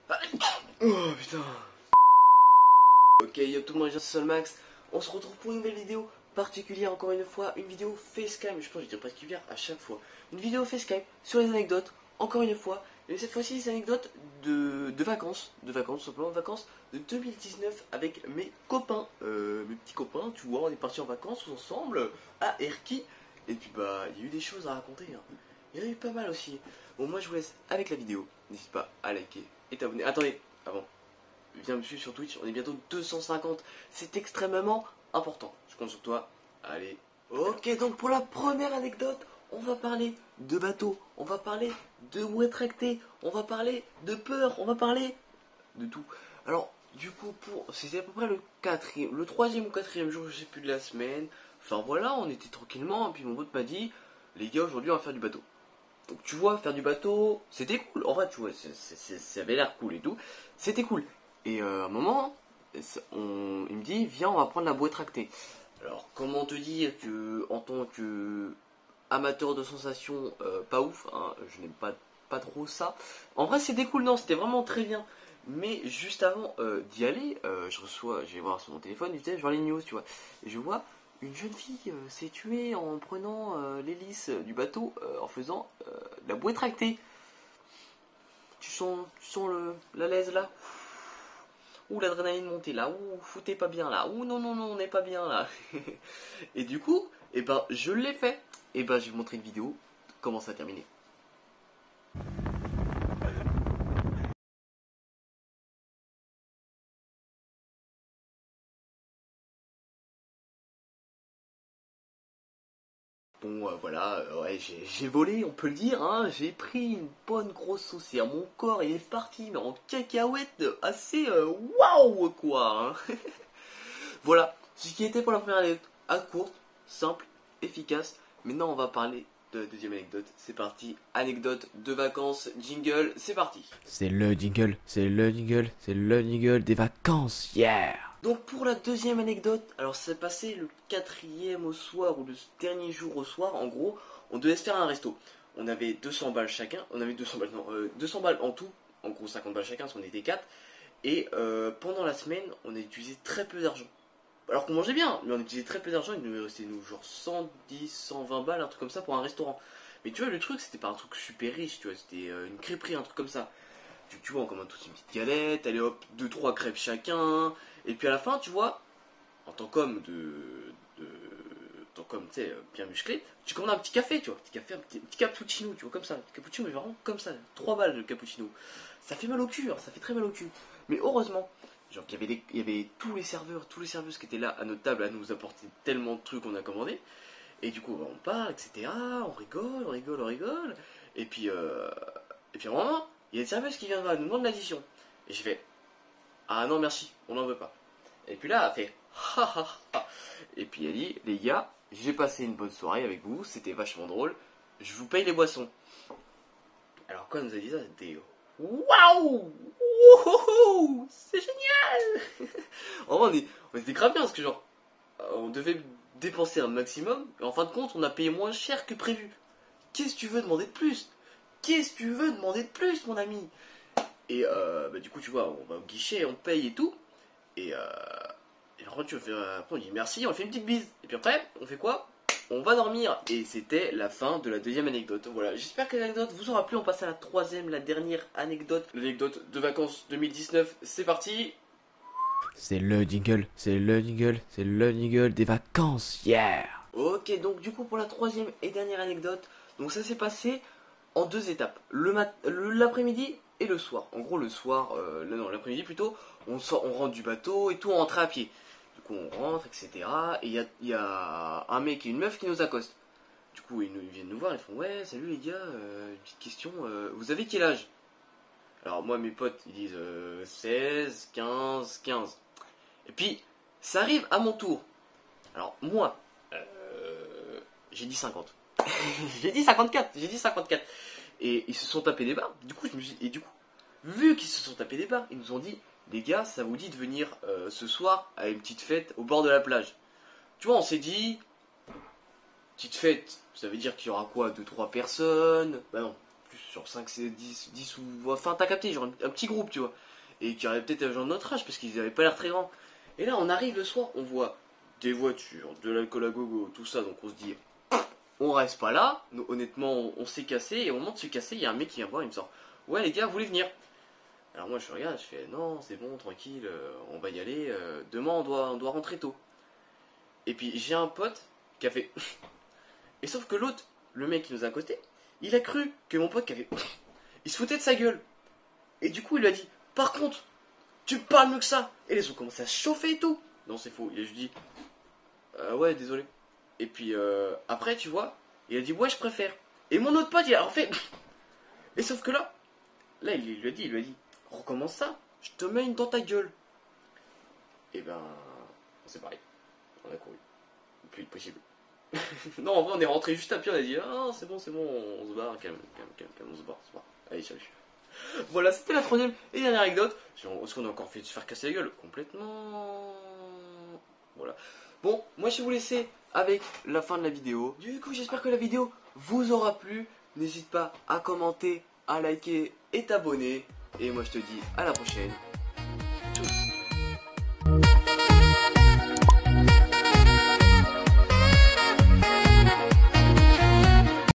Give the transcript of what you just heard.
Oh putain. Ok, yo tout le monde, c'est Solmax. On se retrouve pour une nouvelle vidéo particulière, encore une fois, une vidéo facecam. Je pense que je dirais particulière à chaque fois. Une vidéo facecam sur les anecdotes, encore une fois. Et cette fois-ci, les anecdotes de vacances, simplement vacances de 2019 avec mes copains, mes petits copains. Tu vois, on est partis en vacances tous ensemble à Erquy. Et puis bah, il y a eu des choses à raconter. Hein. Il y en a eu pas mal aussi. Bon, moi je vous laisse avec la vidéo. N'hésite pas à liker et t'abonner. Attendez, avant. Viens me suivre sur Twitch, on est bientôt 250, c'est extrêmement important. Je compte sur toi, allez. Ok, donc pour la première anecdote, on va parler de bateau, on va parler de bouée tractée, on va parler de peur, on va parler de tout. Alors, du coup, c'était à peu près le troisième ou quatrième jour, je sais plus, de la semaine. Enfin voilà, on était tranquillement, et puis mon pote m'a dit, les gars, aujourd'hui on va faire du bateau. Donc tu vois, faire du bateau, c'était cool. En vrai, tu vois, ça avait l'air cool et tout. C'était cool. Et à un moment, il me dit, viens, on va prendre la bouée tractée. Alors, comment te dire que, en tant que amateur de sensations, pas ouf, hein, je n'aime pas trop ça. En vrai, c'était cool, non, c'était vraiment très bien. Mais juste avant d'y aller, je vais voir sur mon téléphone, je vois les news, tu vois. Et je vois une jeune fille s'est tuée en prenant l'hélice du bateau en faisant la bouée tractée. Tu sens la laise là? Ouh, l'adrénaline montée là, ouh, foutez pas bien là, ouh, non, non, non, on n'est pas bien là. Et du coup, eh ben, je l'ai fait. Et ben, je vais vous montrer une vidéo, comment ça a terminé. Bon, voilà, ouais, j'ai volé, on peut le dire, hein, j'ai pris une bonne grosse saucière, mon corps il est parti, mais en cacahuète assez waouh, quoi, hein. Voilà, ce qui était pour la première anecdote, à courte, simple, efficace. Maintenant, on va parler de la deuxième anecdote. C'est parti, anecdote de vacances, jingle, c'est parti. C'est le jingle, c'est le jingle, c'est le jingle des vacances, yeah! Donc pour la deuxième anecdote, alors ça s'est passé le quatrième au soir ou le dernier jour au soir, en gros, on devait se faire un resto. On avait 200 balles chacun, on avait 200 balles, non, 200 balles en tout, en gros 50 balles chacun parce qu'on était 4. Et pendant la semaine, on a utilisé très peu d'argent. Alors qu'on mangeait bien, mais on utilisait très peu d'argent, il nous restait genre 110, 120 balles, un truc comme ça pour un restaurant. Mais tu vois, le truc, c'était pas un truc super riche, tu vois, c'était une crêperie, un truc comme ça. Tu vois, on commande toutes une petite galette, allez hop, 2-3 crêpes chacun, et puis à la fin, tu vois, en tant qu'homme tant qu'homme, tu sais, bien musclé, tu commandes un petit café, tu vois, petit café, petit cappuccino, tu vois, comme ça, petit cappuccino, mais vraiment comme ça, 3 balles le cappuccino. Ça fait mal au cul, hein, ça fait très mal au cul. Mais heureusement, genre qu'il y avait tous les serveurs, tous les serveuses qui étaient là à notre table à nous apporter tellement de trucs qu'on a commandé. Et du coup, bah, on parle, etc. On rigole, on rigole, on rigole. Et puis vraiment, il y a une serveuse qui vient nous demander l'addition. Et j'ai fait, ah non merci, on n'en veut pas. Et puis là, elle fait, ha ha ha. Et puis elle dit, les gars, j'ai passé une bonne soirée avec vous, c'était vachement drôle. Je vous paye les boissons. Alors quand elle nous a dit ça, c'était, waouh, wouhou, c'est génial. En vrai, on était grave bien parce que genre, on devait dépenser un maximum, et en fin de compte, on a payé moins cher que prévu. Qu'est-ce que tu veux demander de plus? Qu'est-ce que tu veux demander de plus, mon ami? Et bah, du coup, tu vois, on va au guichet, on paye et tout. Et après, après, on dit merci, on fait une petite bise. Et puis après, on fait quoi? On va dormir. Et c'était la fin de la deuxième anecdote. Voilà, j'espère que l'anecdote vous aura plu. On passe à la troisième, la dernière anecdote. L'anecdote de vacances 2019. C'est parti. C'est le jingle, c'est le jingle, c'est le jingle des vacances, yeah! Ok, donc du coup pour la troisième et dernière anecdote, donc ça s'est passé en deux étapes, l'après-midi et le soir. En gros le soir, non l'après-midi plutôt, on rentre du bateau et tout, on rentre à pied. Du coup on rentre, etc. Et il y a un mec et une meuf qui nous accostent. Du coup ils viennent nous voir, ils font ouais salut les gars, une petite question, vous avez quel âge? Alors moi mes potes ils disent 16, 15, 15. Et puis ça arrive à mon tour. Alors moi, j'ai dit 50. J'ai dit 54, j'ai dit 54. Et ils se sont tapés des barres. Du coup, vu qu'ils se sont tapés des barres, ils nous ont dit, les gars, ça vous dit de venir ce soir à une petite fête au bord de la plage. Tu vois, on s'est dit, petite fête, ça veut dire qu'il y aura quoi, 2-3 personnes? Bah non, plus, genre 5, 10 ou... Enfin, t'as capté, genre un petit groupe, tu vois. Et qui aurait peut-être genre notre âge, parce qu'ils avaient pas l'air très grands. Et là, on arrive le soir, on voit des voitures, de l'alcool à gogo, tout ça, donc on se dit, on reste pas là. Nous, honnêtement, on s'est cassé, et au moment de se casser, il y a un mec qui vient voir, il me sort, ouais les gars, vous voulez venir? Alors moi je regarde, je fais, non, c'est bon, tranquille, on va y aller, demain on doit rentrer tôt. Et puis j'ai un pote qui a fait, et sauf que l'autre, le mec qui nous a accosté, il a cru que mon pote qui avait, il se foutait de sa gueule. Et du coup il lui a dit, par contre, tu parles mieux que ça. Et les ont commencé à chauffer et tout. Non, c'est faux. Et je dis, ouais, désolé. Et puis après, tu vois, il a dit, ouais, je préfère. Et mon autre pote, il a refait. Et sauf que là, il lui a dit, recommence ça, je te mets une dans ta gueule. Et ben, c'est pareil. On a couru. Le plus vite possible. Non, en vrai, on est rentré juste à pied, on a dit, ah, c'est bon, on se barre, calme, on se barre. Allez, salut. Voilà, c'était la troisième et dernière anecdote. Est-ce qu'on a encore fait de se faire casser la gueule? Complètement. Voilà. Bon, moi je vais vous laisser avec la fin de la vidéo. Du coup, j'espère que la vidéo vous aura plu. N'hésite pas à commenter, à liker et t'abonner. Et moi je te dis à la prochaine. Tchuss.